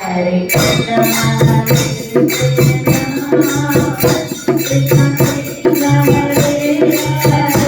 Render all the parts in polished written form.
Hare Krishna, Hare Krishna, Krishna Hare Hare, Hare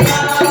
Rama,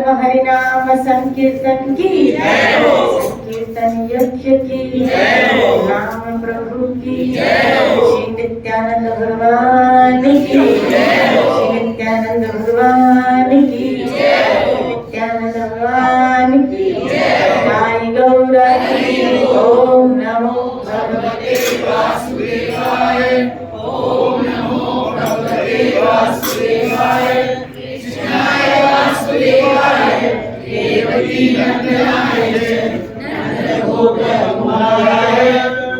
हरिनाम संकीर्तन की संकीर्तन यज्ञ की नाम प्रभु की श्री नित्यानंद भगवान की श्री नित्यानंद भगवान की नित्यानंद भगवान की जय गौर ओम नमो भगवते वासुदेवाय ओम नमो भगवते वासुदेवाय कृष्णाय वासुदेवाय देवकी नंदनाय नंदगोपकुमाराय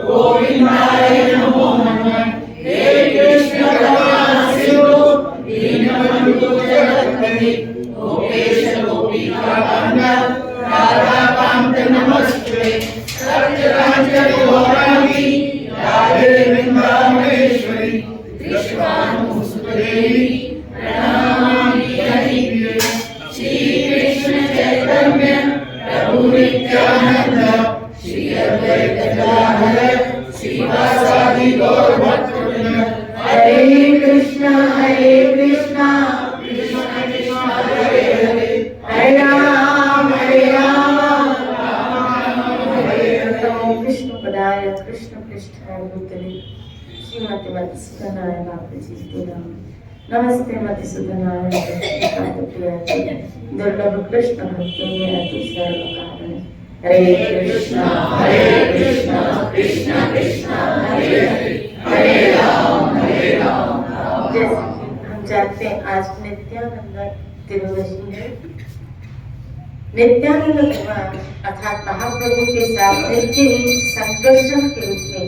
गोविंदाय नमो नमः हे कृष्ण करुणा सिंधु दीनबंधु जगत्पते गोपेश गोपिका कांत राधा कांत नमस्ते सत्यकांचन गौरांगी राधे वृंदावनेश्वरी विश्वानुसुतदेवी प्रणमामि हरिप्रिये श्री कृष्ण चैतन्य प्रभु नित्यानंद श्री अद्वैत नमस्ते मधुसूदनाय बापजीस्तुनाम। नमस्ते मधुसूदनाय दुर्लभ कृष्ण भक्ति में अति सर्व कारण। हरे कृष्णा कृष्णा कृष्णा हरे हरे, हरे राम राम। जैसे हम जानते हैं आज नित्यानंद त्रियोदशी है। नित्यानंद भगवान अर्थात महाप्रभु के साथ नित्य ही संकर्षण के रूप में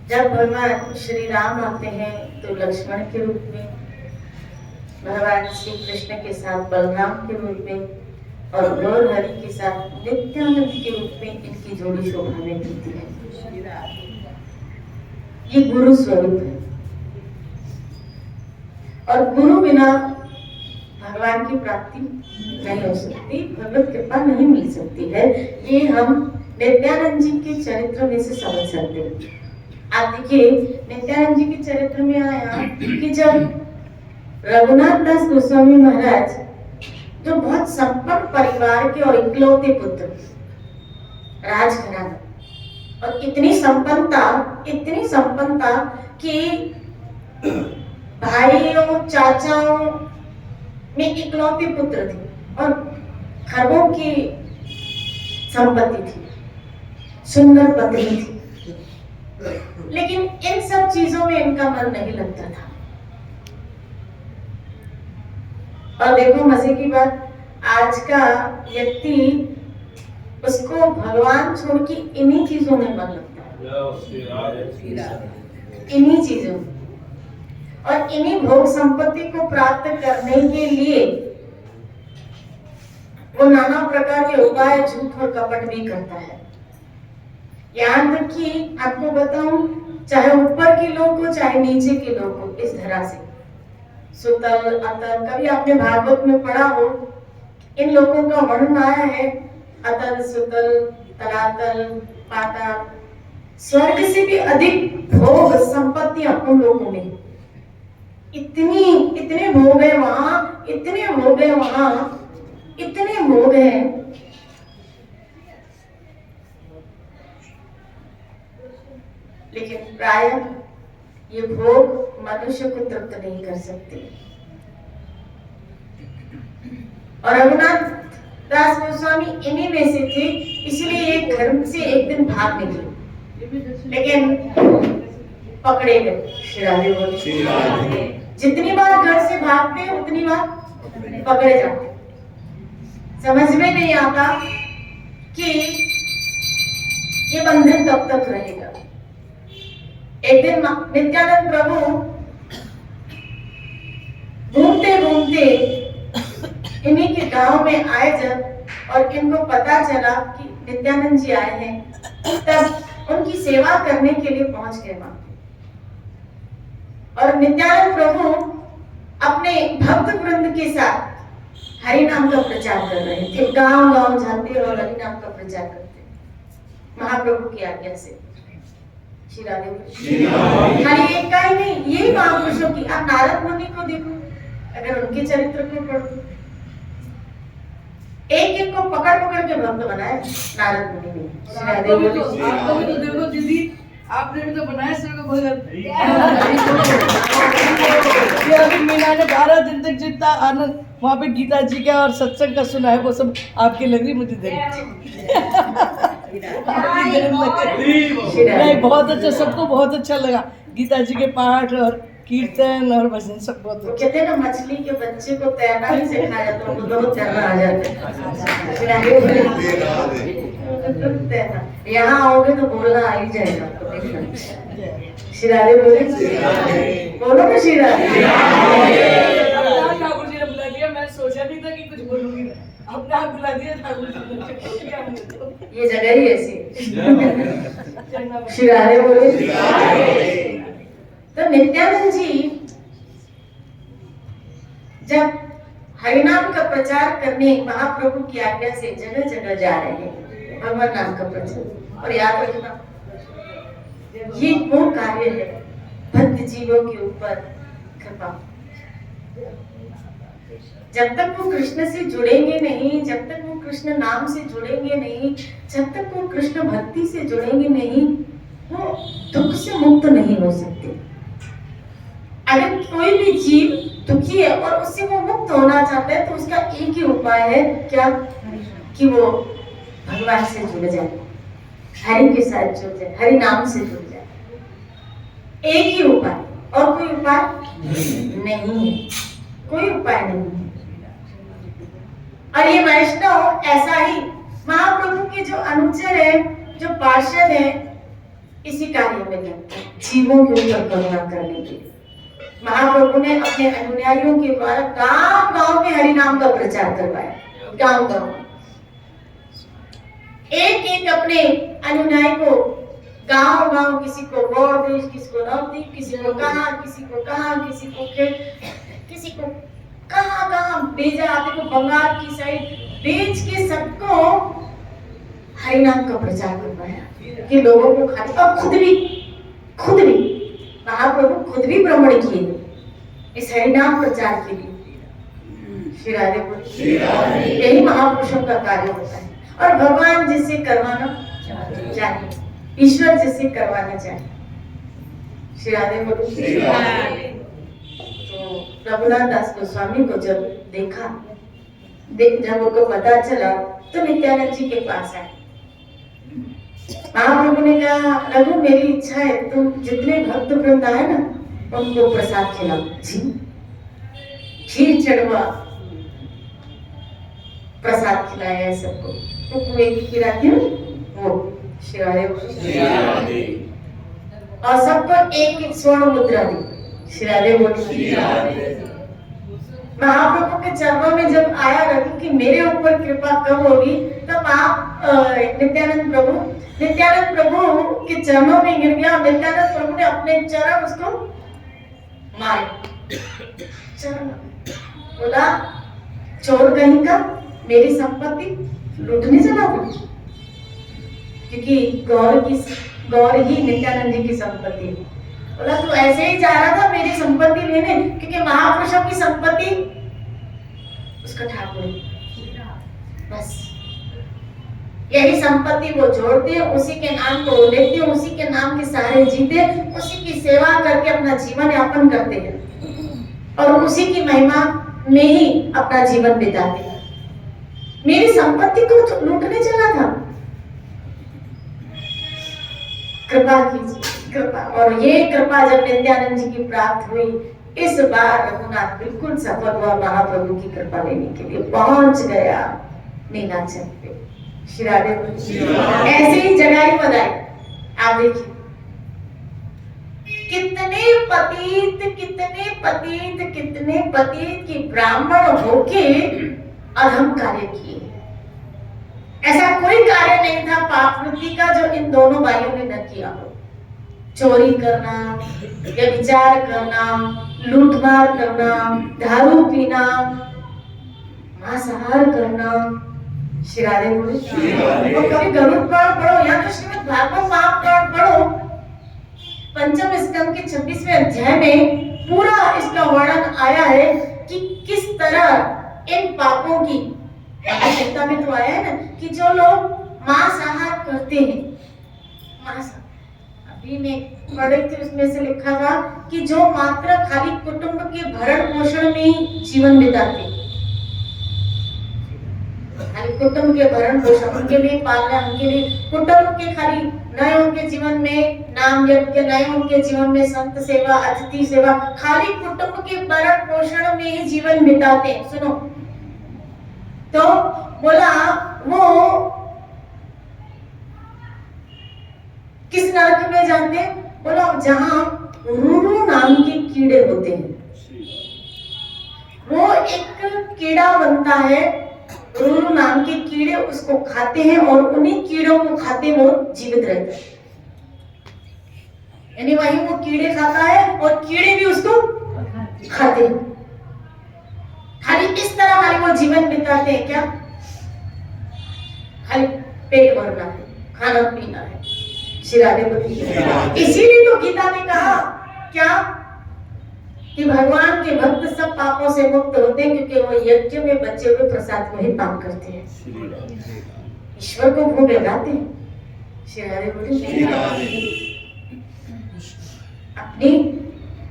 जब भगवान श्री राम आते हैं तो लक्ष्मण के रूप में, भगवान श्री कृष्ण के साथ बलराम के रूप में और गौर हरि के साथ नित्यानंद के रूप में इनकी जोड़ी शोभा में मिलती है। ये गुरु स्वरूप है और गुरु बिना भगवान की प्राप्ति नहीं हो सकती, भगवत कृपा नहीं मिल सकती है। ये हम नित्यानंद जी के चरित्र में से समझ सकते हैं। आप देखिए नित्यानंद जी के चरित्र में आया कि जब रघुनाथ दास गोस्वामी महाराज जो बहुत संपन्न परिवार के और इकलौते पुत्र, राजघराना, और इतनी संपन्नता कि भाइयों चाचाओं में इकलौते पुत्र थे और खरबों की संपत्ति थी, सुंदर पत्नी थी, लेकिन इन सब चीजों में इनका मन नहीं लगता था। और देखो मजे की बात, आज का व्यक्ति उसको भगवान छोड़ के इन्हीं चीजों में मन लगता है, इन्हीं चीजों और इन्हीं भोग संपत्ति को प्राप्त करने के लिए वो नाना प्रकार के उपाय, झूठ और कपट भी करता है। यहाँ तक कि आपको बताऊं, चाहे ऊपर के लोग हो चाहे नीचे के लोग हो, इस धरा से सुतल अतल, कभी आपने भागवत में पढ़ा हो, इन लोगों का वर्णन आया है, अतल सुतल तलातल पाताल, स्वर्ग से भी अधिक भोग संपत्तियां उन लोगों में, इतने भोग है वहां, इतने भोग है वहां, इतने भोग हैं। लेकिन प्राय ये भोग मनुष्य को तृप्त नहीं कर सकते। और रघुनाथ दास गोस्वामी इन्हीं में से थे, इसलिए एक घर से एक दिन भाग निकले, लेकिन पकड़े गए। शिराधे बोले, जितनी बार घर से भागते उतनी बार पकड़े जाते। समझ में नहीं आता कि ये बंधन कब तक रहेगा। एक दिन नित्यानंद प्रभु घूमते घूमते इन्हीं के गांव में आए जब, और इनको पता चला कि नित्यानंद जी आए हैं, तब उनकी सेवा करने के लिए पहुंच गए वहां। और नित्यानंद प्रभु अपने भक्त वृंद के साथ हरि नाम का प्रचार कर रहे थे, गांव गांव जाते और हरि नाम का प्रचार करते महाप्रभु की आज्ञा से। खाली एक का ही नहीं, यही महापुरुषों की, आप नारद मुनि को देखो, अगर उनके चरित्र को पढ़ो, एक एक को पकड़ पकड़ के भक्त बनाए नारद मुनि ने। आपको भी तो देखो दीदी, आपने भी तो बनाया सर को भगत। ये अभी मीना ने 12 दिन तक जितना आनंद वहाँ पे गीता जी का और सत्संग का सुना है, वो सब आपकी लग रही मुझे नहीं, बहुत अच्छा, सबको बहुत अच्छा लगा। गीता जी के पाठ और कीर्तन और भजन सब बहुत अच्छा। कहते हैं ना, मछली के बच्चे को तैरना ही सिखाया जाता है, उनको बहुत तैरना आ जाता है। यहाँ आओगे तो बोलना आ ही जाएगा। शिराधे बोले, बोलो ना शिराधे। ठाकुर जी ने बुला दिया, मैं सोचा नहीं था कि कुछ बोलूंगी, अपने आप बुला दिया ठाकुर जी। ये जगह ही ऐसी। शिराधे बोले। तो नित्यानंद जी जब हरिनाम का प्रचार करने महाप्रभु की आज्ञा से जगह जगह जा रहे हैं, भगवान नाम का प्रचार, और याद रखना ये वो कार्य है भक्त जीवों के ऊपर कृपा। जब तक वो कृष्ण से जुड़ेंगे नहीं, जब तक वो कृष्ण नाम से जुड़ेंगे नहीं, जब तक वो कृष्ण भक्ति से जुड़ेंगे नहीं, वो दुख से मुक्त नहीं हो सकते। अगर कोई भी जीव दुखी है और उससे वो मुक्त होना चाहता है तो उसका एक ही उपाय है, क्या? कि वो भगवान से जुड़ जाए, हरि के साथ जुड़ जाए, हरि नाम से जुड़ जाए। एक ही उपाय, और कोई उपाय नहीं है, कोई उपाय नहीं है। और ये वैष्णव ऐसा ही महाप्रभु के जो अनुचर है, जो पार्षद है, इसी कार्य में लगते हैं, जीवों के ऊपर करुणा करने के लिए। महाप्रभु ने अपने अनुयायियों के द्वारा गांव-गांव में हरि नाम का प्रचार करवाया, गांव-गांव। एक-एक अपने अनुयायी को गांव-गांव, किसी को गौर किसी को नवदीप, किसी को कहां, किसी को कहां, किसी को किसी को कहां भेजा, आते को बंगाल की साइड भेज के सबको हरि नाम का प्रचार करवाया कि लोगों को खाली, और खुद भी महाप्रभु खुद भी भ्रमण किए इस हरि नाम प्रचार के लिए। श्री राधे बोल, यही महापुरुषों का कार्य होता है। और भगवान जिससे करवाना चाहिए, ईश्वर जिससे करवाना चाहिए। श्री राधे बोल। तो रघुनाथ दास गोस्वामी को जब देखा, जब उनको पता चला तो नित्यानंद जी के पास आए। महाप्रभु ने कहा, रघु मेरी इच्छा है तुम जितने भक्त वृंद आए ना उनको प्रसाद खिलाओ। जी, खीर चढ़वा, प्रसाद खिलाया है सबको। तो कुएं की खीर आती है वो, शिरारे, और सबको एक एक स्वर्ण मुद्रा दी। शिरारे बोली। महाप्रभु के चरणों में जब आया रघु कि मेरे ऊपर कृपा कब होगी, तब आप नित्यानंद प्रभु के चरणों में गिर गया। नित्यानंद प्रभु ने अपने चरण उसको मारे, चरण बोला, चोर कहीं का, मेरी संपत्ति लूटने चला था। क्योंकि गौर ही नित्यानंद जी की संपत्ति है। बोला तू ऐसे ही जा रहा था मेरी संपत्ति लेने, क्योंकि महापुरुषों की संपत्ति उसका ठाकुर है, बस यही संपत्ति वो जोड़ते हैं, उसी के नाम को लेते हैं, उसी के नाम के सहारे जीते, उसी की सेवा करके अपना जीवन यापन करते हैं और उसी की महिमा में ही अपना जीवन बिताते हैं। मेरी संपत्ति को तो लूटने चला था, कृपा कीजिए, कृपा। और ये कृपा जब नित्यानंद जी की प्राप्त हुई, इस बार रघुनाथ बिल्कुल सफल हुआ महाप्रभु की कृपा लेने के लिए, पहुंच गया नीलाचल पे। श्री राधे, ऐसे ही जगाई बधाई। आप देखिए कितने पतित की ब्राह्मण होके अधम कार्य किए। ऐसा कोई कार्य नहीं था पापवृत्ति का जो इन दोनों भाइयों ने न किया हो। चोरी करना, व्यभिचार करना, लूटमार करना, दारू पीना, मांसाहार करना। शिरारे बोले, और कभी गरुड़ पुराण पढ़ो या तो श्रीमद् भागवत महापुराण पढ़ो, पंचम स्कंद के 26वें अध्याय में पूरा इसका वर्णन आया है कि किस तरह इन पापों की गीता में तो आया है ना कि जो लोग मांसाहार करते हैं, अभी मैं पढ़ रही थी उसमें से लिखा था कि जो मात्र खाली कुटुंब के भरण पोषण में ही जीवन बिताते हैं, खाली कुटुंब के भरण पोषण, उनके लिए पालना, उनके लिए कुटुंब के खाली नए, उनके जीवन में नाम यज्ञ, नए उनके जीवन में संत सेवा, अतिथि सेवा, खाली कुटुंब के भरण पोषण में ही जीवन बिताते हैं। सुनो, तो बोला वो किस नरक में जाते हैं? बोला जहां रूरू नाम के कीड़े होते हैं। वो एक कीड़ा बनता है, रूरू नाम के कीड़े उसको खाते हैं और उन्हीं कीड़ों को खाते वो जीवित रहता है। यानी वही वो कीड़े खाता है और कीड़े भी उसको खाते हैं। खाली इस तरह खाली वो जीवन बिताते हैं। क्या? खाली पेट भरना है, खाना पीना है। श्री राधे बोलिए। इसीलिए तो गीता ने कहा क्या कि भगवान के भक्त सब पापों से मुक्त होते हैं, क्योंकि वो यज्ञ में बचे हुए प्रसाद को ही पान करते हैं, ईश्वर को भोग लगाते हैं। श्री राधे बोलिए। अपनी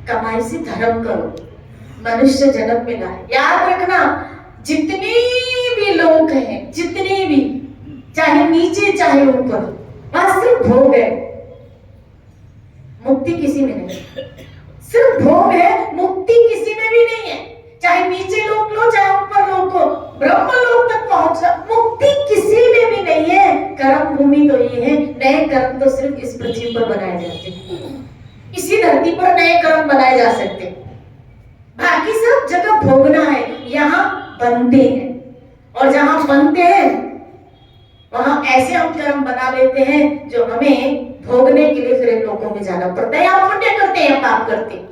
कमाई से धर्म करो, मनुष्य जन्म मिला है। याद रखना, जितने भी लोग हैं, जितने भी, चाहे नीचे चाहे ऊपर, वहां सिर्फ भोग है, मुक्ति किसी में नहीं। सिर्फ भोग है, मुक्ति किसी में भी नहीं है। चाहे नीचे लोग लो, चाहे ऊपर लोग को, ब्रह्म लोक तक पहुंचना, मुक्ति किसी में भी नहीं है। कर्म भूमि तो ये है, नए कर्म तो सिर्फ इस पृथ्वी पर बनाए जाते हैं, इसी धरती पर नए कर्म बनाए जा सकते हैं। बाकी सब जगह भोगना है, यहाँ बनते हैं, और जहां बनते हैं वहां ऐसे हम कर्म बना लेते हैं जो हमें भोगने के लिए फिर इन लोगों में जाना पड़ता है। यहाँ पुण्य करते हैं, पाप करते हैं,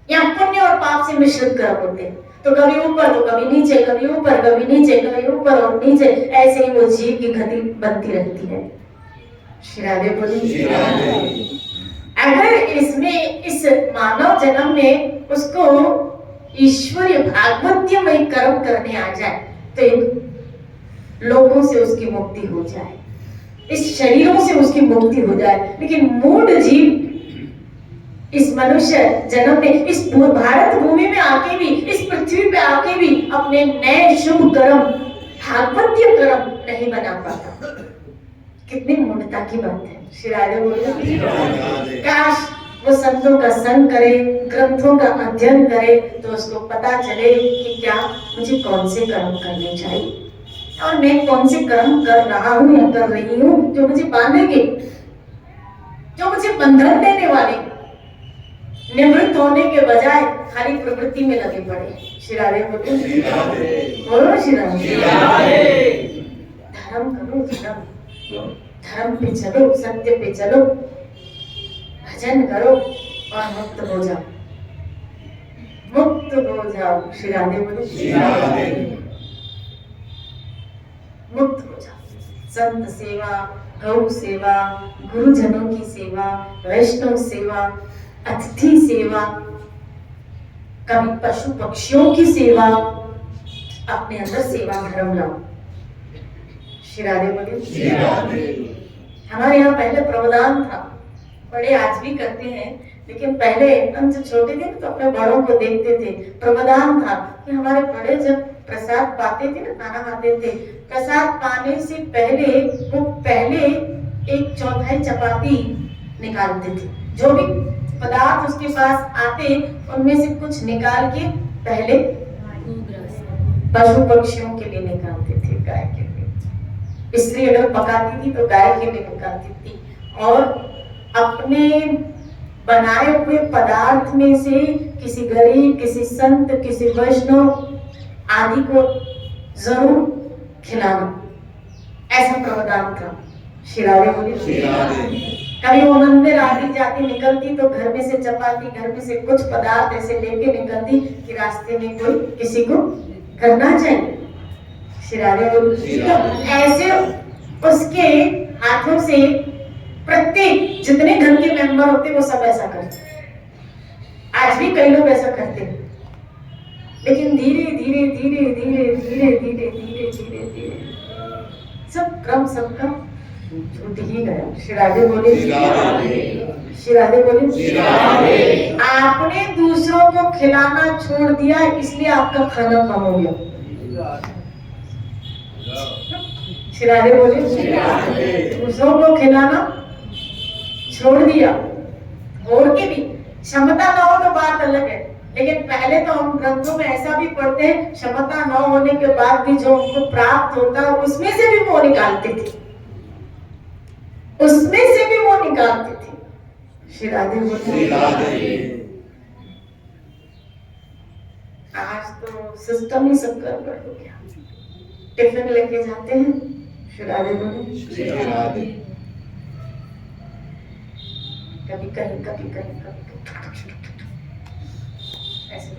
यहाँ पुण्य और पाप से मिश्रित कर्म होते हैं। तो कभी ऊपर तो कभी नीचे, कभी ऊपर कभी नीचे, कभी ऊपर और नीचे, ऐसे ही वो जीव की गति बनती रहती है। श्री राधे बोली। अगर इसमें इस मानव जन्म में उसको ईश्वरीय भागवत्यमय कर्म करने आ जाए तो इन लोगों से उसकी मुक्ति हो जाए, इस शरीरों से उसकी मुक्ति हो जाए। लेकिन मूढ़ जीव इस मनुष्य जन्म में, इस भारत भूमि में आके भी, इस पृथ्वी पे आके भी अपने नए शुभ कर्म, भागवतीय कर्म नहीं बना पाता। कितनी मूढ़ता की बात है। श्री राधे बोले, काश वो संतों का संग करे, ग्रंथों का अध्ययन करे, तो उसको पता चले कि क्या मुझे कौन से कर्म करने चाहिए और मैं कौन से कर्म कर रहा हूं या कर रही हूं जो मुझे बांधेंगे, जो मुझे बंधन देने वाले। निवृत्त होने के बजाय खाली प्रवृत्ति में लगे पड़े। श्री राधे बोलो, श्री राधे। धर्म करो, धर्म पे चलो, सत्य पे चलो, भजन करो और मुक्त हो जाओ, मुक्त हो जाओ। श्री राधे बोलो, मुक्त हो जाओ। संत सेवा, गौ सेवा, गुरुजनों की सेवा, वैष्णव सेवा, अतिथि सेवा, कभी पशु पक्षियों की सेवा, अपने अंदर सेवा धर्म लाओ। श्री राधे बोलिए। हमारे यहाँ पहले प्रवदान था, बड़े आज भी करते हैं, लेकिन पहले हम जब छोटे थे तो अपने बड़ों को देखते थे। प्रवदान था कि हमारे बड़े जब प्रसाद पाते थे ना, खाना खाते थे, प्रसाद पाने से पहले वो पहले 1/4 चपाती निकालते थे। जो भी पदार्थ उसके पास आते उनमें से कुछ निकाल के पहले पशु पक्षियों के लिए निकालते थे, गाय के लिए। स्त्री अगर पकाती थी तो गाय के लिए निकालती थी, और अपने बनाए हुए पदार्थ में से किसी गरीब, किसी संत, किसी वैष्णव आदि को जरूर खिलाना, ऐसा प्रावधान था। श्री राधे बोलिए। कभी वो मंदिर आदि जाती निकलती तो घर में से चपाती, घर में से कुछ पदार्थ ऐसे लेके निकलती कि रास्ते में कोई किसी को करना चाहिए। श्री राधे बोलिए। ऐसे उसके हाथों से प्रत्येक जितने घर के मेंबर होते वो सब ऐसा करते। आज भी कई लोग ऐसा करते हैं, लेकिन धीरे धीरे धीरे धीरे धीरे धीरे धीरे धीरे धीरे सब क्रम सबका छूट ही गया। श्री राधे बोले। श्री राधे बोले। आपने दूसरों को खिलाना छोड़ दिया, इसलिए आपका खाना कम हो गया। श्री राधे बोले। दूसरों को खिलाना छोड़ दिया, और के भी क्षमता ना हो तो बात अलग है, लेकिन पहले तो हम ग्रंथों में ऐसा भी पढ़ते हैं, क्षमता न होने के बाद भी जो उनको प्राप्त होता है उसमें से भी वो निकालते थे, उसमें से भी वो निकालते थे। श्री राधे बोले। आज तो सिस्टम ही सब गड़बड़ हो गया। टिफिन लेके जाते हैं, श्री राधे बोले, कभी कहीं कभी कहीं कभी ऐसे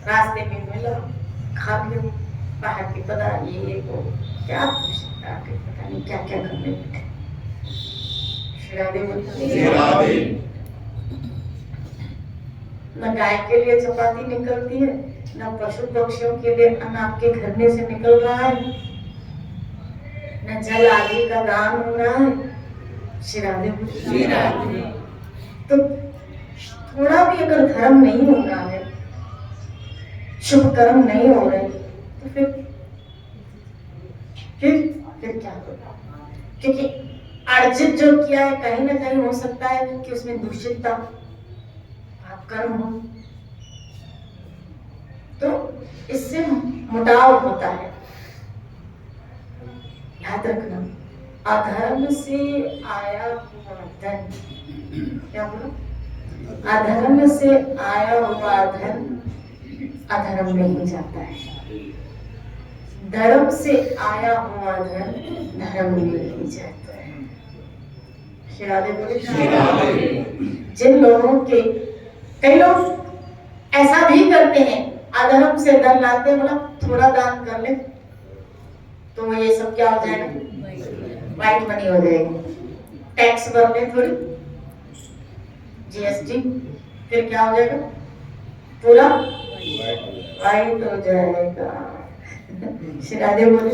रास्ते में मिला, खा लिया, बाहर के पदार्थ ये वो क्या पता नहीं क्या क्या करने बैठे। श्री राधे बोले। न गाय के लिए चपाती निकलती है, न पशु पक्षियों के लिए अन्न आपके घर में से निकल रहा है, न जल आदि का दान हो रहा है। श्री राधे बोले। तो थोड़ा भी अगर धर्म नहीं हो रहा है, शुभ कर्म नहीं हो रहे, तो फिर क्या होगा? क्योंकि अर्जित जो किया है कहीं ना कहीं हो सकता है कि उसमें दूषितता पाप कर्म हो, तो इससे मुटाव होता है। याद रखना, अधर्म से आया हुआ धन, क्या बोला? अधर्म से आया हुआ धन अधर्म में ही जाता है, धर्म से आया हुआ धन धर्म में ही जाता है। श्री राधे बोले। जिन लोगों के, कई लोग ऐसा भी करते हैं, अधर्म से धन लाते हैं, बोला थोड़ा दान कर ले तो ये सब क्या हो जाएगा? वाइट मनी हो जाएगी। टैक्स भर ले थोड़ी, जीएसटी, फिर क्या हो जाएगा? पूरा वाइट हो जाएगा। श्री राधे बोले।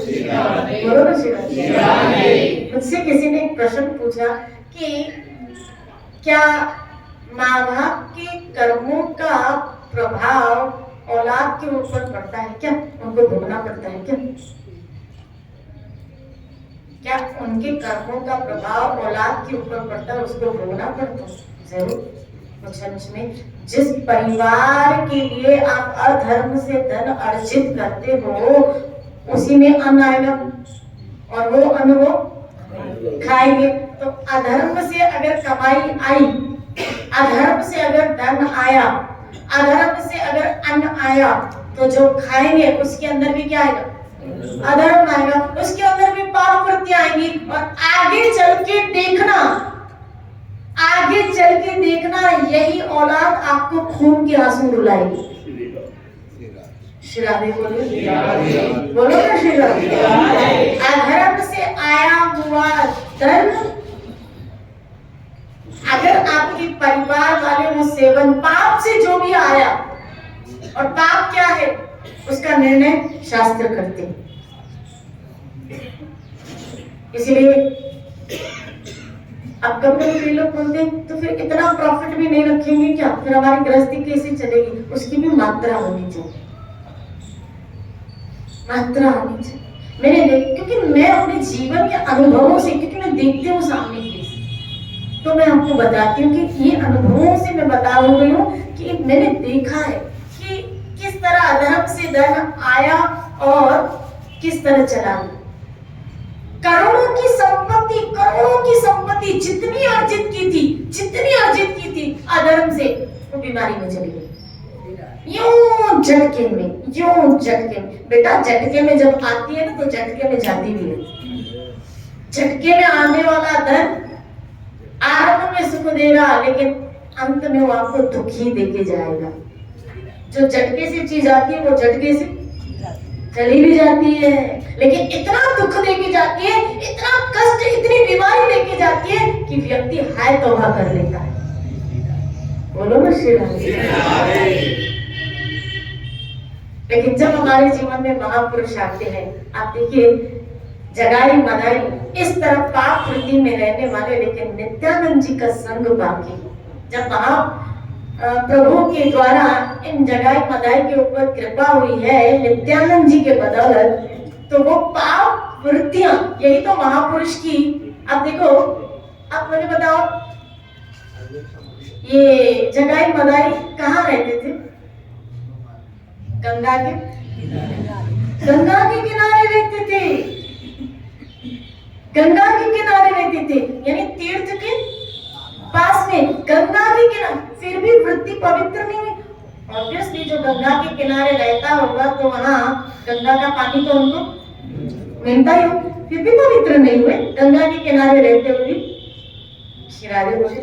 बोलो ना श्री राधे। मुझसे किसी ने एक प्रश्न पूछा कि क्या माँ बाप के कर्मों का प्रभाव औलाद के ऊपर पड़ता है क्या? उनको भोगना पड़ता है क्या? क्या उनके कर्मों का प्रभाव औलाद के ऊपर पड़ता है, उसको भोगना पड़ता है? जरूर। कुछ अंश में जिस परिवार के लिए आप अधर्म से धन अर्जित करते हो, उसी में अन्न आएगा और वो अन्न वो खाएंगे। तो अधर्म से अगर कमाई आई, अधर्म से अगर धन आया, अधर्म से अगर अन्न आया, तो जो खाएंगे उसके अंदर भी क्या आएगा? अधर्म आएगा, उसके अंदर भी पाप वृत्तियां आएंगी। और आगे चल के देखना, आगे चल के देखना, यही औलाद आपको खून के आंसू रुलाएगी। श्री राधे बोलो। बोलो ना श्री राधे। अधर्म से आया हुआ धन अगर आपके परिवार वाले वो सेवन, पाप से जो भी आया, और पाप क्या है उसका निर्णय शास्त्र करते हैं। इसलिए अब कभी लोग बोलते हैं तो फिर इतना प्रॉफिट भी नहीं रखेंगे क्या? फिर हमारी गृहस्थी कैसे चलेगी? उसकी भी मात्रा होनी चाहिए, मात्रा होनी चाहिए। मैंने देख, क्योंकि मैं अपने जीवन के अनुभवों से, क्योंकि मैं देखती हूँ सामने की, तो मैं आपको बताती हूँ कि ये अनुभवों से मैं बता रही हूँ कि मैंने देखा है कि किस तरह अधर्म से धन आया और किस तरह चला। करोड़ों की संपत्ति, करोड़ों की संपत्ति जितनी अर्जित की थी अधर्म से, वो बीमारी में चली गई। यूं झटके में बेटा, झटके में जब आती है ना तो झटके में जाती भी है। झटके में आने वाला धन आरंभ में सुख देगा, लेकिन अंत में वो आपको दुख ही देके जाएगा। जो झटके से चीज आती है वो झटके से चली भी जाती है, लेकिन इतना दुख देके जाती है, इतना कष्ट, इतनी बीमारी देके जाती है कि व्यक्ति हाय तौबा कर लेता है। बोलो ना श्री राधे। लेकिन जब हमारे जीवन में महापुरुष आते हैं, आप देखिए जगाई मनाई इस तरह पाप वृत्ति में रहने वाले, लेकिन नित्यानंद जी का संग पाके जब प्रभु के द्वारा इन जगाई मदाई के ऊपर कृपा हुई है नित्यानंद जी के बदौलत, तो वो पाप वृत्तियां, यही तो महापुरुष की। अब देखो, अब मुझे बताओ, ये जगाई मदाई कहाँ रहते थे? गंगा के किनारे रहते थे, गंगा के किनारे रहते थे, यानी तीर्थ के पास में, गंगा के किनारे। फिर भी वृत्ति पवित्र नहीं है। ऑब्वियसली जो गंगा के किनारे रहता होगा तो वहाँ गंगा का पानी तो उनको मिलता ही हो, फिर भी पवित्र नहीं हुए गंगा के किनारे रहते हुए। श्री राधे बोले।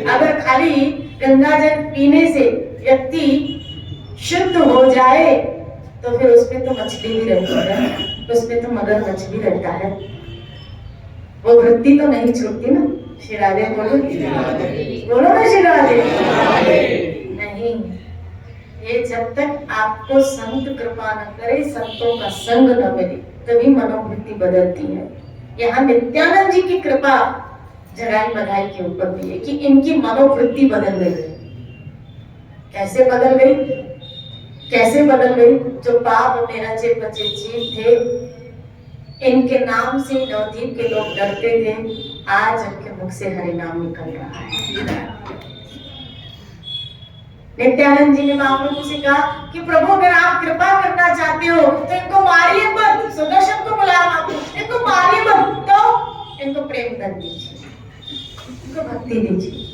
अगर खाली गंगा जल पीने से व्यक्ति शुद्ध हो जाए तो फिर उसमें तो मछली भी रहती है, उसमें तो मगरमच्छ भी रहता है, वो वृत्ति तो नहीं छूटती ना। श्री राधे बोलो। बोलो ना श्री राधे। नहीं, ये जब तक आपको संत कृपा न करे, संतों का संग न मिले, तभी मनोवृत्ति बदलती है। यहाँ नित्यानंद जी की कृपा जगाई मदाई के ऊपर भी है कि इनकी मनोवृत्ति बदल गई। कैसे बदल गई? कैसे बदल गई? जो पाप में रचे बचे जीव थे, इनके नाम से नवद्वीप के लोग डरते थे, आज उनके मुख से हरि नाम निकल रहा है। नित्यानंद जी ने महाप्रभु से कहा कि प्रभु अगर आप कृपा करना चाहते हो तो इनको मारिए मत, सुदर्शन को बुला मत, इनको मारिए मत, तो इनको प्रेम कर दीजिए, इनको भक्ति दीजिए।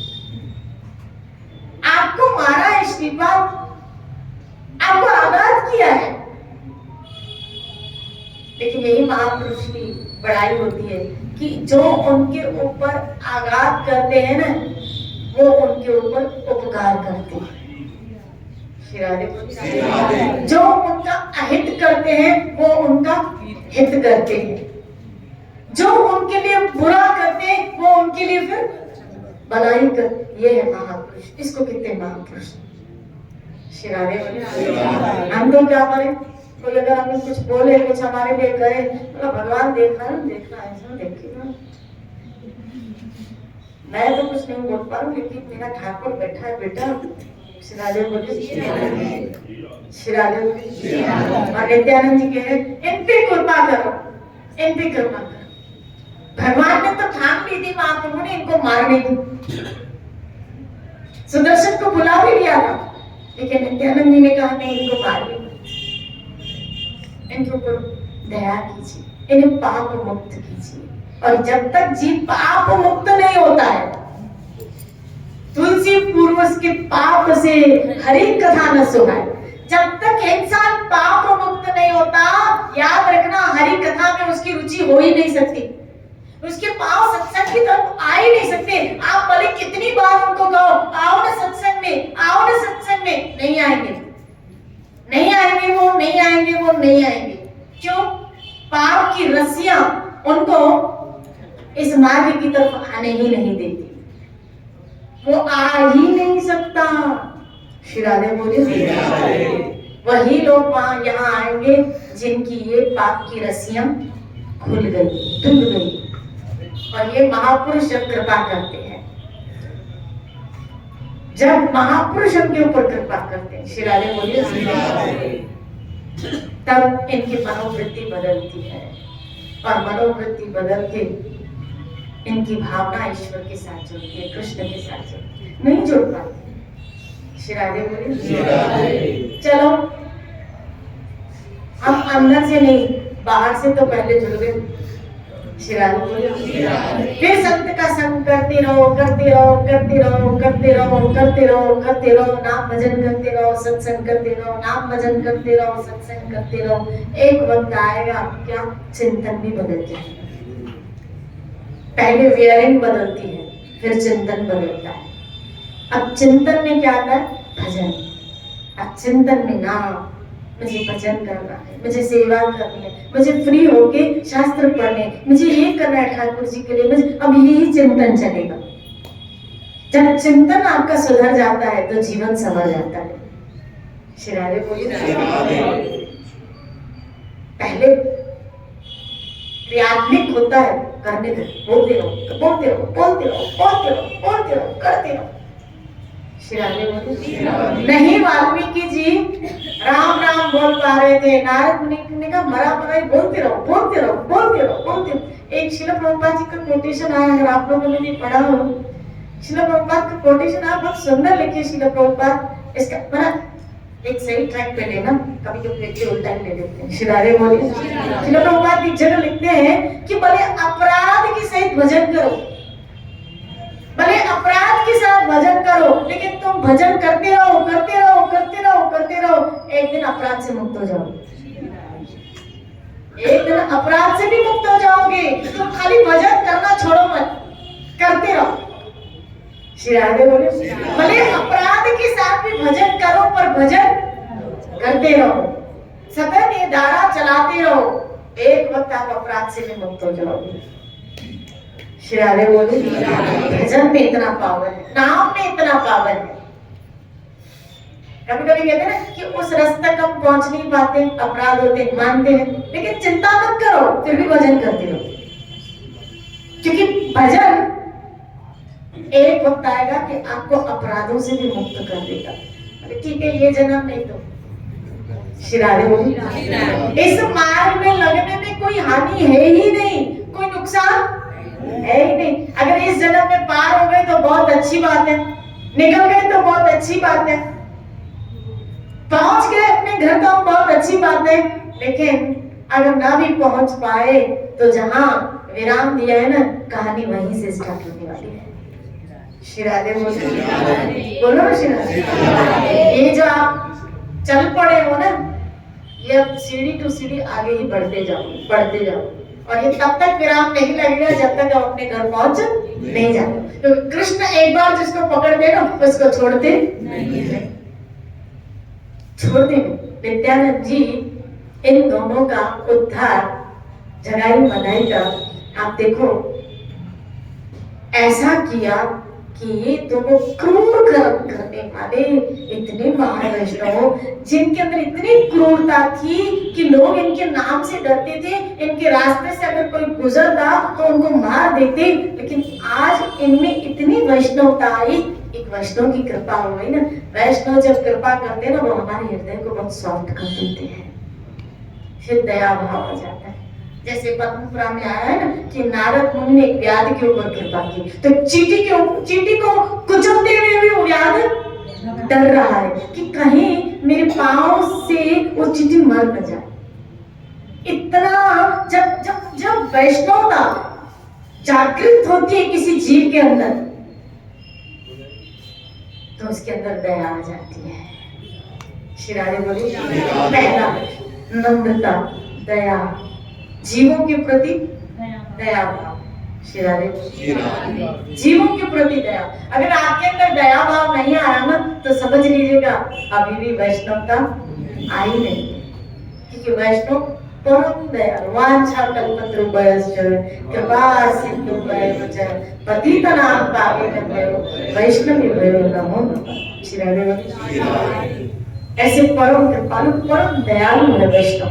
आपको मारा है श्रीपाद, आपको आघात किया है, लेकिन यही महापुरुष की बड़ाई होती है कि जो उनके ऊपर आघात करते हैं ना, वो उनके ऊपर उपकार करते हैं। जो उनका अहित करते हैं वो उनका हित करते हैं, जो उनके लिए बुरा करते हैं वो उनके लिए फिर भलाई कर। ये है महापुरुष, इसको कहते हैं महापुरुष। हम तो क्या करें, कोई अगर हमें कुछ बोले, कुछ हमारे लिए करे, तो भगवान देख रहा है, ऐसा देखेगा। मैं तो कुछ नहीं बोल पा रहा हूँ, लेकिन मेरा ठाकुर बैठा है बेटा। श्रीराधे बोलिए, और नित्यानंद जी कह रहे इन पे कृपा करो, इन पे कृपा करो। भगवान ने तो ठान ली थी महाप्रभु ने इनको मारने की, सुदर्शन को बुला भी लिया था, लेकिन नित्यानंद जी ने कहा नहीं, इनको मारिए, इनके ऊपर दया कीजिए, इन्हें पाप मुक्त कीजिए। और जब तक जीव पाप मुक्त नहीं होता है, तुलसी पूर्वज के पाप से हरि कथा न सुनाए, जब तक इंसान पाप मुक्त नहीं होता, याद रखना हरि कथा में उसकी रुचि हो ही नहीं सकती, उसके पांव सत्संग की तरफ आ ही नहीं सकते। आप भले कितनी बार उनको कहो आओ ना सत्संग में, आओ ना सत्संग में, नहीं आएंगे, नहीं आएंगे, वो नहीं आएंगे, वो नहीं आएंगे। क्यों? पाप की रस्सियां उनको इस मार्ग की तरफ आने ही नहीं देती, वो आ ही नहीं सकता। श्रीराधे बोलिए, वही लोग वहां यहाँ आएंगे जिनकी ये पाप की रस्सियां खुल गई, टूट गई। और ये महापुरुष जब कृपा करते हैं, जब महापुरुष उनके ऊपर कृपा करते हैं, श्रीराधे बोलिए, तब इनकी मनोवृत्ति बदलती है, और मनोवृत्ति बदल के इनकी भावना ईश्वर के साथ जुड़ती है, कृष्ण के साथ जुड़ती है, नहीं जुड़ पाती। श्रीराधे बोलिए। चलो हम अंदर से नहीं, बाहर से तो पहले जुड़ गए। श्रीराधे बोलिए। फिर संत का संग करते रहो, करते रहो, करते रहो, करते रहो, करते रहो, करते रहो, नाम भजन करते रहो, सत्संग करते रहो, नाम भजन करते रहो, सत्संग करते रहो। एक वक्त आएगा क्या चिंतन भी बदल जाएगा। पहले वियरिंग बदलती है, फिर चिंतन बदलता है। अब चिंतन में क्या आता है? भजन। अब चिंतन में नाम, मुझे भजन करना है, मुझे सेवा करनी है, मुझे फ्री होके शास्त्र पढ़ने, मुझे ये करना है ठाकुर जी के लिए, मुझे अब यही चिंतन चलेगा। जब चिंतन आपका सुधर जाता है तो जीवन संवर जाता है। श्रीराधे बोलिए। पहले क्रियात्मक होता है, करने दो, बोलते रहो, बोलते रहो, बोलते रहो, बोलते रहो, बोलते रहो, करते रहो। श्रीराधे बोलिए। नहीं वाल्मीकि जी राम राम बोल पा रहे थे, नारद मुनि ने कहा मरा मरा ही बोलते रहो, बोलते रहो, बोलते रहो, बोलते रहो। एक श्रील प्रभुपाद जी का कोटेशन आया, अगर आप लोगों ने भी पढ़ा हो, श्रील प्रभुपाद का कोटेशन आया, बहुत सुंदर लिखे श्रील प्रभुपाद। इसका मतलब एक सही ट्रैक पे लेना, कभी कभी देखते उल्टा ही ले लेते हैं। श्रीराधे बोलिए। श्रील प्रभुपाद एक जगह लिखते हैं कि भले अपराध के सहित भजन करो, भले अपराध के साथ भजन करो, लेकिन तुम भजन करते रहो, करते रहो, करते रहो, करते रहो। एक दिन अपराध से मुक्त हो जाओगे, एक दिन अपराध से भी मुक्त हो जाओगे। तुम खाली भजन करना छोड़ो मत, करते रहो। श्रीराधे बोले। भले अपराध के साथ भी भजन करो, पर भजन करते रहो, सतत ये धारा चलाते रहो। एक वक्त आप अपराध से भी मुक्त हो जाओगे। श्रीराधे बोले। भजन में इतना पावर है, नाम में इतना पावर है। कभी कभी कहते हैं ना कि उस रास्ते तक हम पहुंच नहीं पाते, अपराध होते, मानते हैं, लेकिन चिंता मत करो, फिर भी भजन करते रहो। क्योंकि भजन एक वक्त आएगा कि आपको अपराधों से भी मुक्त कर देगा। अरे ठीक है, ये जन्म नहीं तो श्री राधे बोली, इस मार्ग में लगने में कोई हानि है ही नहीं, कोई नुकसान है ही नहीं। अगर इस जन्म में पार हो गए तो बहुत अच्छी बात है, निकल गए तो बहुत अच्छी बात है, पहुंच गए अपने घर तो बहुत अच्छी बात है। लेकिन अगर ना भी पहुंच पाए तो जहां विराम दिया है ना, कहानी वहीं से स्टार्ट होने वाली है। श्री राधे बोलो ना श्री राधे। ये जो आप चल पड़े हो ना, ये अब सीढ़ी टू सीढ़ी आगे ही बढ़ते जाओ, और ये तब तक विराम नहीं लगेगा जब तक आप अपने घर पहुंच नहीं जाते। तो कृष्ण एक बार जिसको पकड़ दे ना, उसको छोड़ते नहीं। नित्यानंद जी इन दोनों का उद्धार जगाई मनाई का आप देखो ऐसा किया कि ये दोनों क्रूर कर्म करने वाले इतने महावैष्णव, जिनके अंदर इतनी क्रूरता थी कि लोग इनके नाम से डरते थे, इनके रास्ते से अगर कोई गुजरता तो उनको मार देते। लेकिन आज इनमें इतनी वैष्णवता आई, एक वैष्णव की कृपा हो गई ना। वैष्णव जब कृपा करते ना, वो हमारे हृदय को बहुत सॉफ्ट कर देते हैं, फिर दया भाव आ जाता है। जैसे पद्म पुराण में आया है ना कि नारद मुनि ने एक व्याध के ऊपर कृपा की, तो चींटी को कुचलते हुए भी वो व्याध डर रहा है कि कहीं मेरे पांव से वो चींटी मर न जाए। इतना जब वैष्णवता जागृत होती है किसी जीव के अंदर, तो उसके अंदर दया आ जाती है। श्री राधे बोली, पहला नम्रता, दया, जीवों के प्रति दया भाव। श्री राधे, जीवों के प्रति दया। अगर आपके अंदर दया भाव नहीं आ रहा ना, तो समझ लीजिएगा अभी भी वैष्णवता आई नहीं, क्योंकि वैष्णव परम दयालु, वांछा कल्पतरुभ्यश्च कृपा सिन्धुभ्यैव च पतितानां पावनेभ्यो वैष्णवेभ्यो नमो नमः। श्री राधे, ऐसे परम कृपालु परम दयालु है वैष्णव,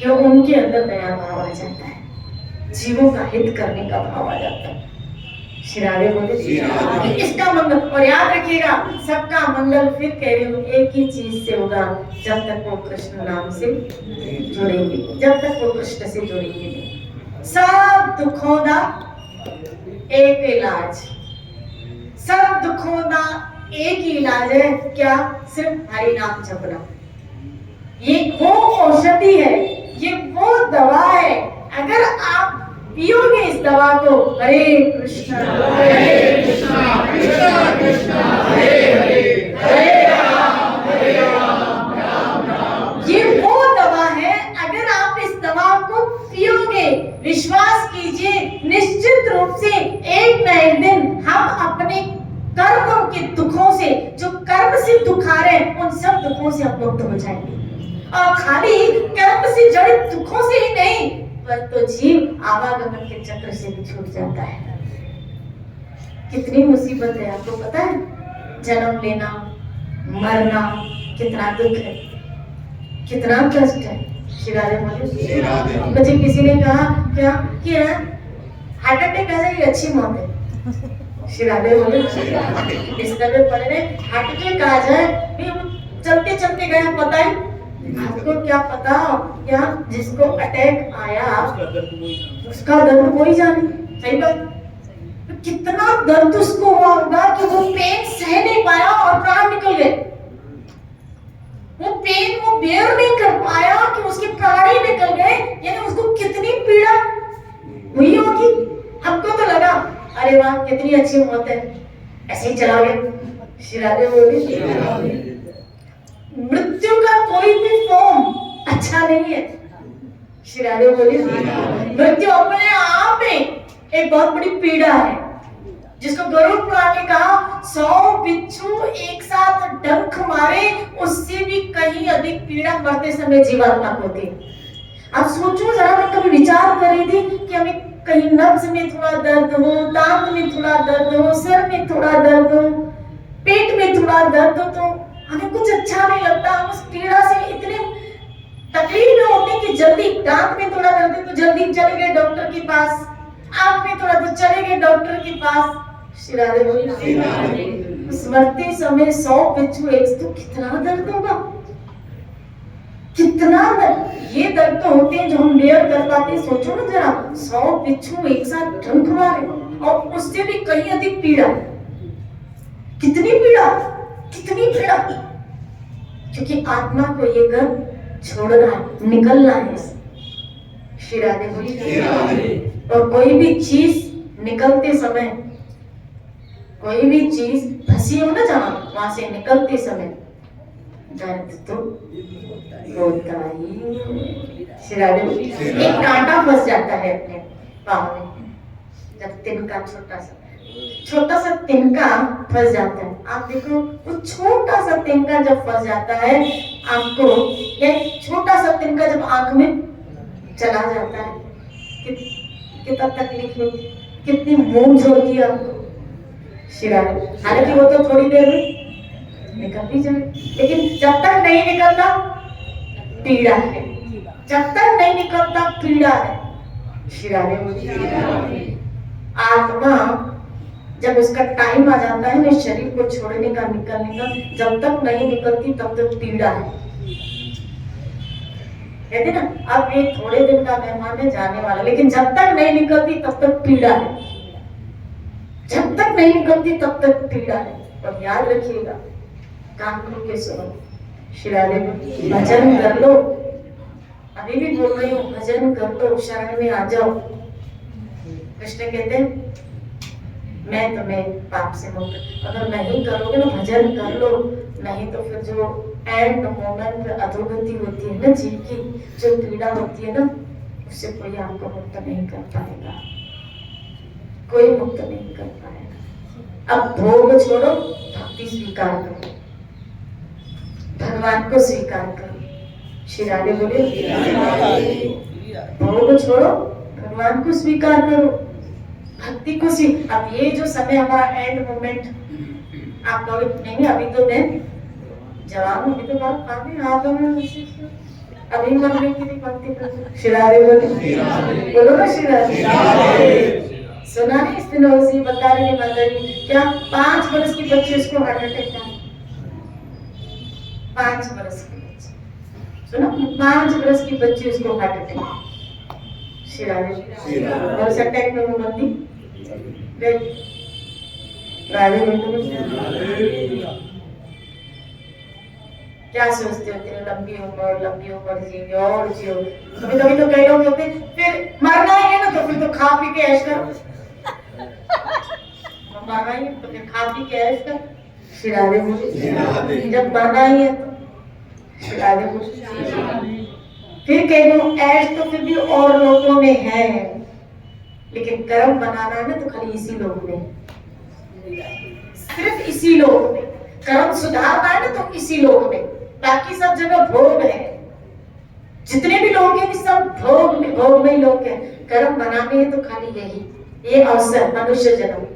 क्यों? उनके अंदर दया भाव आ जाता है, जीवों का हित करने का भाव आ जाता है। श्री राधे बोले, इसका मंगल, और याद रखिएगा सबका मंगल फिर कह रही हूँ एक ही चीज से होगा, जब तक वो कृष्ण नाम से जुड़ेंगे, जब तक वो कृष्ण से जुड़ेंगे नहीं। सब दुखों का एक इलाज, सब दुखों का एक ही इलाज है, क्या? सिर्फ हरि नाम जपना। ये वो औषधि है, ये वो दवा है। अगर आप पियोगे इस दवा को, हरे कृष्णा कृष्णा कृष्णा हरे हरे, हरे राम राम राम। ये वो दवा है, अगर आप इस दवा को पियोगे, विश्वास कीजिए निश्चित रूप से एक न एक दिन हम अपने कर्मों के दुखों से, जो कर्म से दुख आ रहे हैं, उन सब दुखों से आप मुक्त हो जाएंगे। और खाली कर्म से जड़ित दुखों से ही नहीं, पर तो जीव आवागमन के चक्र से भी छूट जाता है। कितनी मुसीबत है आपको पता है? जन्म लेना, मरना कितना दुख है, कितना कष्ट है। श्री राधे बोले, मुझे किसी ने कहा क्या कि हार्ट अटैक आ जाए अच्छी मौत है। श्री राधे बोले, इस तरह पढ़े हार्ट अटैक आ जाए, चलते चलते गए, पता है आपको क्या पता? क्या जिसको अटैक आया उसका दर्द कोई जाने। सही बात, तो कितना दर्द उसको हुआ होगा कि वो पेन सह नहीं पाया और प्राण निकल गए। वो पेन वो बेयर नहीं कर पाया कि उसके प्राण ही निकल गए, यानी उसको कितनी पीड़ा हुई होगी। हमको तो लगा अरे वाह कितनी अच्छी मौत है, ऐसे ही चला गया। श्री राधे बोली, मृत्यु का कोई भी फॉर्म अच्छा नहीं है। श्री राधे बोली, मृत्यु अपने आप में एक बहुत बड़ी पीड़ा है, जिसको गरुड़ पुराण ने कहा 100 बिच्छू एक साथ डंक मारे, उससे भी कहीं अधिक पीड़ा मरते समय जीवात्मा को होती। आप सोचो जरा, मैं कभी विचार कर रही थी कि हमें कहीं नब्ज में थोड़ा दर्द हो, दांत में थोड़ा दर्द हो, सिर में थोड़ा दर्द हो, पेट में थोड़ा दर्द हो, तो हमें कुछ अच्छा नहीं लगता। हम उस पीड़ा से इतने तकलीफ में होते कि जल्दी, दांत में थोड़ा दर्द है तो जल्दी चले गए डॉक्टर के पास, आंख में थोड़ा तो चले गए डॉक्टर के पास। श्री राधे बोली, उस मरते समय 100 बिच्छू एक तो कितना दर्द होगा, कितना दर्द। ये दर्द तो होते हैं जो हम बेयर कर पाते हैं। सोचो ना जरा, 100 बिच्छू एक साथ डंक मारे और उससे भी कहीं अधिक पीड़ा। कितनी पीड़ा, कितनी पीड़ा, क्योंकि आत्मा को ये गर्भ छोड़ना है, निकलना है। श्री राधे बोलिए। और कोई भी चीज निकलते समय, कोई भी चीज फंसी हो ना जहां, वहां से निकलते समय दर्द तो होता ही। श्री राधे बोलिए। एक कांटा फंस जाता है अपने पाँव में, जब तिनका छोटा सा तिनका फंस जाता है। आप देखो, वो छोटा सा तिनका जब फंस जाता है आपको, या छोटा सा तिनका जब आंख में चला जाता है, कितना तकलीफ होती, कितनी मूंझ होती है आपको। शिराने, हालांकि वो तो थोड़ी देर में निकल भी जाए, लेकिन जब तक नहीं निकलता पीड़ा है, जब तक नहीं निकलता पीड़ा है। शिराने, आत्मा जब उसका टाइम आ जाता है ना शरीर को छोड़ने का, निकलने का, जब तक नहीं निकलती तब तक पीड़ा है। कहते ना, अब ये थोड़े दिन का मेहमान है, जाने वाला, लेकिन जब तक नहीं निकलती तब तक पीड़ा है, जब तक नहीं निकलती तब तक पीड़ा है। और याद रखिएगा, कान खोल के सुनो, शिराने भजन कर लो। अभी भी बोल रही हूँ, भजन कर लो, शरण में आ जाओ। कृष्ण कहते हैं, मैं तुम्हें पाप से मुक्त। अगर नहीं करोगे ना, भजन कर लो, नहीं तो फिर जो एंड मोमेंट पे अधोगति होती है ना जीव की, जो पीड़ा होती है ना, उससे कोई आपको मुक्त नहीं कर पाएगा, कोई मुक्त नहीं कर पाएगा। अब भोग छोड़ो, भक्ति स्वीकार करो, भगवान को स्वीकार करो। श्री राधे बोले, भोग छोड़ो, भगवान को स्वीकार करो, भक्ति को सीख। अब ये जो समय हमारा एंड मोमेंट, आप कहोगे नहीं अभी तो मैं जवान हूँ, अभी तो बहुत काफी हाथों में अभी मरने की भी भक्ति कर। शिरारे बोलो ना, शिरारे। सुना नहीं, स्पिनोज़ा बता रही है माता जी, क्या 5 वर्ष की बच्ची उसको हार्ट अटैक था। 5 वर्ष की बच्ची, सुनो, 5 वर्ष की बच्ची उसको हार्ट अटैक। शिरारे और अटैक में वो बंदी राधे। क्या सोचते होते हैं, लंबी उम्र जियो और जियो। कभी कभी तो कई लोग होते फिर मरना ही है ना, तो फिर तो खा पी के ऐश करो, मरना ही है तो फिर खा पी के ऐश करो। शिराधे बोले, जब मरना ही है तो शिराधे बोले। फिर कह दो ऐश तो फिर भी और लोगों में है, लेकिन कर्म बनाना है ना तो खाली इसी लोग में, सिर्फ इसी लोग में। कर्म सुधारना है ना तो इसी लोग में, बाकी सब जगह भोग है। जितने भी लोग हैं सब भोग में लोग हैं। कर्म बनाने हैं तो खाली यही, ये अवसर, मनुष्य जन्म,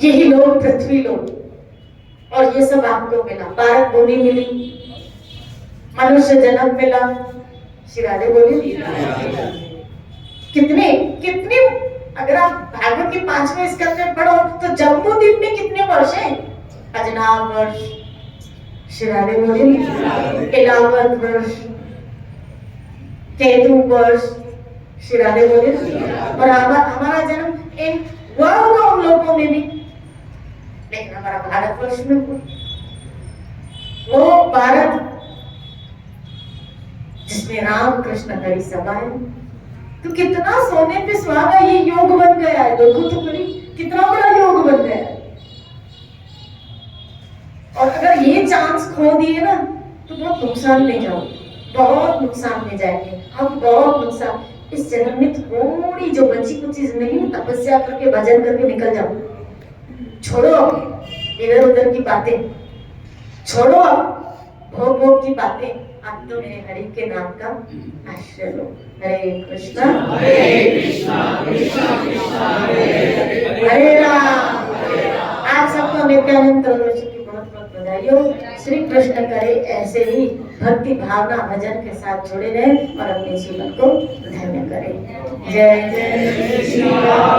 यही लोग, पृथ्वी लोग, और ये सब आपको मिला। भारत भूमि मिली, मनुष्य जन्म मिला। शिराधे बोली, कितने कितने, अगर आप भागवत के 5वें स्कंद में पढ़ो तो जम्बूद्वीप में कितने वर्ष हैं? अजनाब वर्ष, शिराधे बोली, इलावत वर्ष, केतु वर्ष, शिराधे बोली। और हमारा जन्म इन उन लोगों में भी, लेकिन हमारा भारतवर्ष में वो भारत जिसमें राम कृष्ण हरि समाये, तो कितना सोने पे सुहागा ये योग बन गया है। देखो तो बड़ी, कितना बड़ा योग बन गया है। और अगर ये चांस खो दिए ना तो बहुत नुकसान में जाओ, बहुत नुकसान में जाएंगे हम, बहुत नुकसान। इस जन्म में थोड़ी जो बची कुछ जिंदगी में तपस्या करके भजन करके निकल जाओ। छोड़ो इधर उधर की बातें, छोड़ो भोग की बातें, अब तो मेरे हरि के नाम का आश्रय लो। हरे कृष्णा कृष्णा कृष्णा हरे राम। आप सबको नित्यानंद त्रयोदशी की बहुत बहुत बधाई हो। श्री कृष्ण करे ऐसे ही भक्ति भावना भजन के साथ जुड़े रहे और अपने जीवन को धन्य करें। जय जय श्री राम।